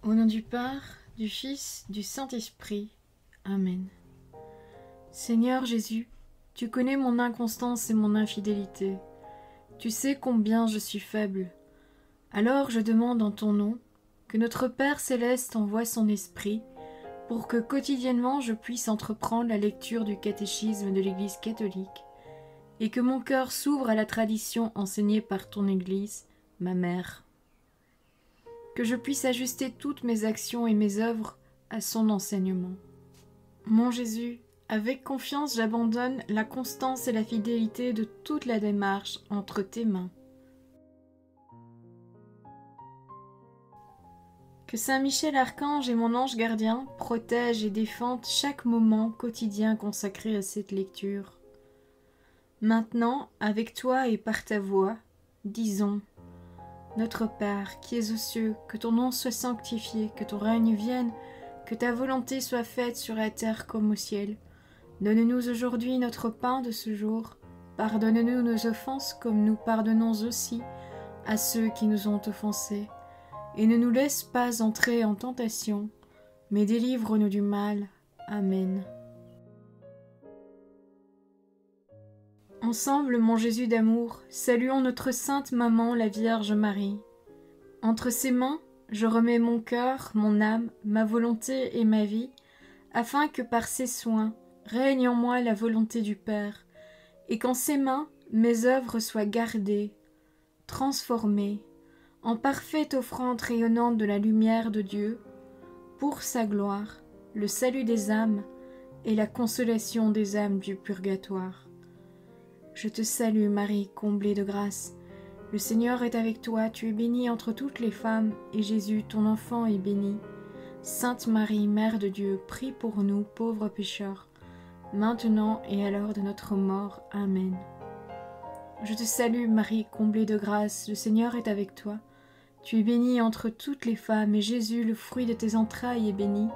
Au nom du Père, du Fils, du Saint-Esprit. Amen. Seigneur Jésus, tu connais mon inconstance et mon infidélité. Tu sais combien je suis faible. Alors je demande en ton nom que notre Père céleste envoie son Esprit pour que quotidiennement je puisse entreprendre la lecture du catéchisme de l'Église catholique et que mon cœur s'ouvre à la tradition enseignée par ton Église, ma mère. Que je puisse ajuster toutes mes actions et mes œuvres à son enseignement. Mon Jésus, avec confiance j'abandonne la constance et la fidélité de toute la démarche entre tes mains. Que Saint Michel Archange et mon ange gardien protègent et défendent chaque moment quotidien consacré à cette lecture. Maintenant, avec toi et par ta voix, disons: Notre Père, qui es aux cieux, que ton nom soit sanctifié, que ton règne vienne, que ta volonté soit faite sur la terre comme au ciel. Donne-nous aujourd'hui notre pain de ce jour. Pardonne-nous nos offenses comme nous pardonnons aussi à ceux qui nous ont offensés. Et ne nous laisse pas entrer en tentation, mais délivre-nous du mal. Amen. Ensemble, mon Jésus d'amour, saluons notre sainte maman, la Vierge Marie. Entre ses mains, je remets mon cœur, mon âme, ma volonté et ma vie, afin que par ses soins règne en moi la volonté du Père, et qu'en ses mains mes œuvres soient gardées, transformées, en parfaite offrande rayonnante de la lumière de Dieu, pour sa gloire, le salut des âmes et la consolation des âmes du purgatoire. Je te salue Marie, comblée de grâce. Le Seigneur est avec toi, tu es bénie entre toutes les femmes, et Jésus, ton enfant, est béni. Sainte Marie, Mère de Dieu, prie pour nous, pauvres pécheurs, maintenant et à l'heure de notre mort. Amen. Je te salue Marie, comblée de grâce, le Seigneur est avec toi. Tu es bénie entre toutes les femmes, et Jésus, le fruit de tes entrailles, est béni.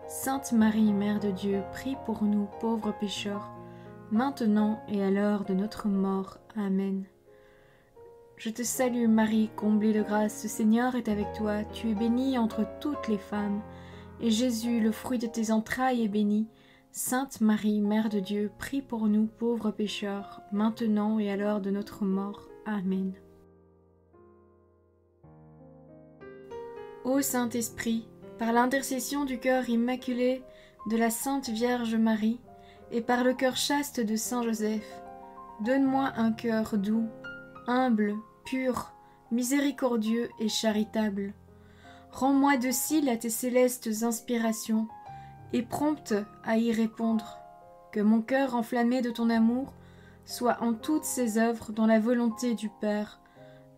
Sainte Marie, Mère de Dieu, prie pour nous, pauvres pécheurs, maintenant et à l'heure de notre mort. Amen. Je te salue Marie, comblée de grâce, le Seigneur est avec toi, tu es bénie entre toutes les femmes, et Jésus, le fruit de tes entrailles, est béni. Sainte Marie, Mère de Dieu, prie pour nous pauvres pécheurs, maintenant et à l'heure de notre mort. Amen. Ô Saint-Esprit, par l'intercession du cœur immaculé de la Sainte Vierge Marie, et par le cœur chaste de Saint Joseph, donne-moi un cœur doux, humble, pur, miséricordieux et charitable. Rends-moi docile à tes célestes inspirations, et prompte à y répondre. Que mon cœur enflammé de ton amour soit en toutes ses œuvres dans la volonté du Père,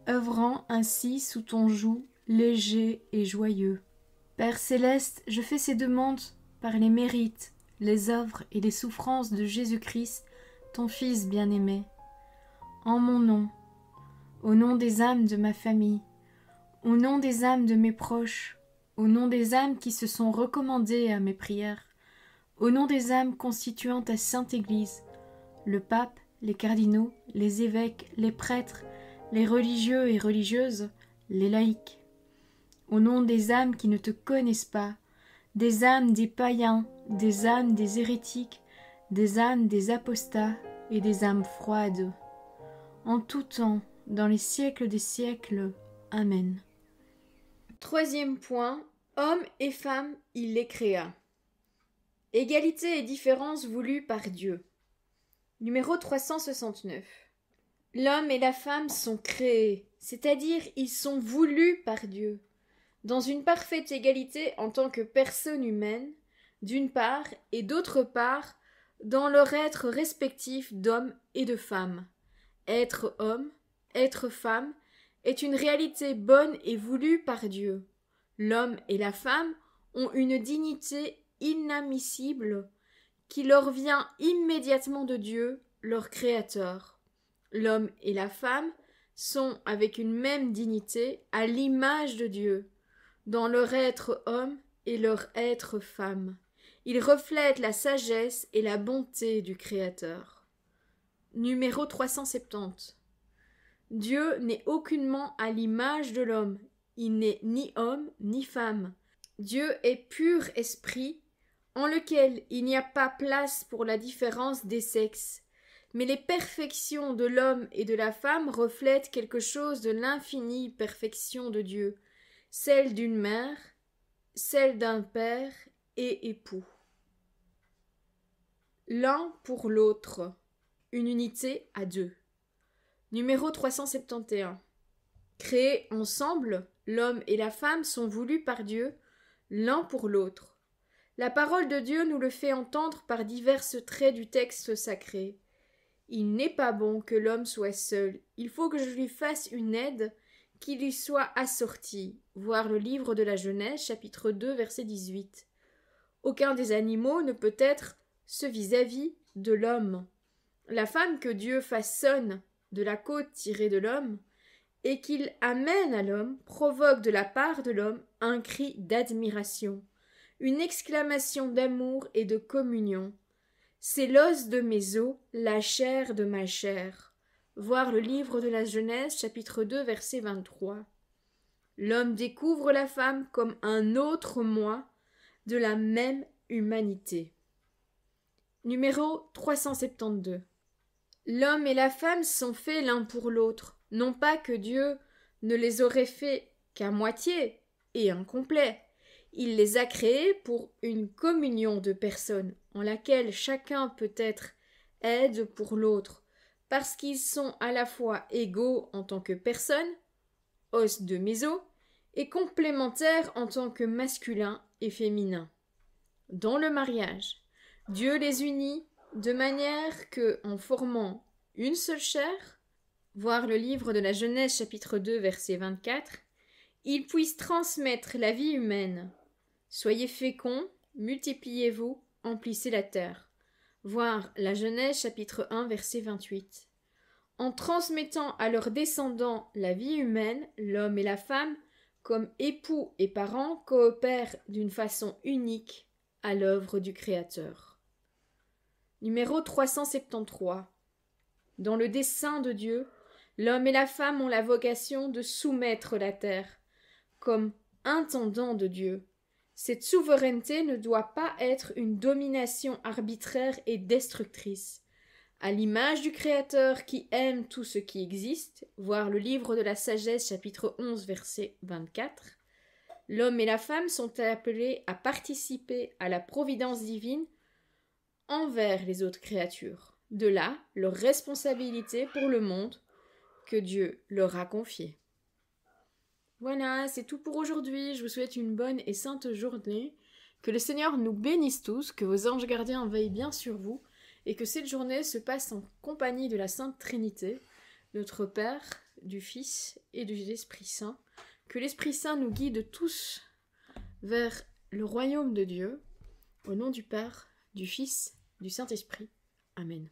œuvrant ainsi sous ton joug léger et joyeux. Père céleste, je fais ces demandes par les mérites, les œuvres et les souffrances de Jésus-Christ, ton Fils bien-aimé. En mon nom, au nom des âmes de ma famille, au nom des âmes de mes proches, au nom des âmes qui se sont recommandées à mes prières, au nom des âmes constituant ta Sainte Église, le pape, les cardinaux, les évêques, les prêtres, les religieux et religieuses, les laïcs, au nom des âmes qui ne te connaissent pas, des âmes des païens, des âmes des hérétiques, des âmes des apostats et des âmes froides. En tout temps, dans les siècles des siècles. Amen. Troisième point, hommes et femmes, il les créa. Égalité et différence voulue par Dieu. Numéro 369. L'homme et la femme sont créés, c'est-à-dire ils sont voulus par Dieu, dans une parfaite égalité en tant que personnes humaines, d'une part, et d'autre part, dans leur être respectif d'homme et de femme. Être homme, être femme, est une réalité bonne et voulue par Dieu. L'homme et la femme ont une dignité inadmissible qui leur vient immédiatement de Dieu, leur Créateur. L'homme et la femme sont, avec une même dignité, à l'image de Dieu, dans leur être homme et leur être femme. Ils reflètent la sagesse et la bonté du Créateur. Numéro 370. Dieu n'est aucunement à l'image de l'homme. Il n'est ni homme ni femme. Dieu est pur esprit, en lequel il n'y a pas place pour la différence des sexes, mais les perfections de l'homme et de la femme reflètent quelque chose de l'infinie perfection de Dieu, celle d'une mère, celle d'un père et époux. L'un pour l'autre, une unité à deux. Numéro 371. Créés ensemble, l'homme et la femme sont voulus par Dieu, l'un pour l'autre. La parole de Dieu nous le fait entendre par divers traits du texte sacré. Il n'est pas bon que l'homme soit seul, il faut que je lui fasse une aide qui lui soit assortie. Voir le livre de la Genèse, chapitre 2, verset 18. Aucun des animaux ne peut être ce vis-à-vis de l'homme. La femme que Dieu façonne de la côte tirée de l'homme et qu'il amène à l'homme provoque de la part de l'homme un cri d'admiration, une exclamation d'amour et de communion. C'est l'os de mes os, la chair de ma chair. Voir le livre de la Genèse, chapitre 2, verset 23. L'homme découvre la femme comme un autre moi de la même humanité. Numéro 372. L'homme et la femme sont faits l'un pour l'autre, non pas que Dieu ne les aurait faits qu'à moitié et incomplets. Il les a créés pour une communion de personnes, en laquelle chacun peut être aide pour l'autre, parce qu'ils sont à la fois égaux en tant que personnes, os de mes os, et complémentaires en tant que masculin et féminin. Dans le mariage, Dieu les unit de manière que, en formant une seule chair, voir le livre de la Genèse chapitre 2 verset 24, ils puissent transmettre la vie humaine. Soyez féconds, multipliez-vous, emplissez la terre. Voir la Genèse chapitre 1 verset 28. En transmettant à leurs descendants la vie humaine, l'homme et la femme, comme époux et parents, coopèrent d'une façon unique à l'œuvre du Créateur. Numéro 373. Dans le dessein de Dieu, l'homme et la femme ont la vocation de soumettre la terre, comme intendants de Dieu. Cette souveraineté ne doit pas être une domination arbitraire et destructrice. À l'image du Créateur qui aime tout ce qui existe, voir le livre de la Sagesse chapitre 11 verset 24, l'homme et la femme sont appelés à participer à la providence divine envers les autres créatures. De là, leur responsabilité pour le monde que Dieu leur a confié. Voilà, c'est tout pour aujourd'hui. Je vous souhaite une bonne et sainte journée. Que le Seigneur nous bénisse tous, que vos anges gardiens veillent bien sur vous, et que cette journée se passe en compagnie de la Sainte Trinité, notre Père, du Fils et de l'Esprit Saint. Que l'Esprit Saint nous guide tous vers le royaume de Dieu. Au nom du Père, du Fils, du Saint-Esprit. Amen.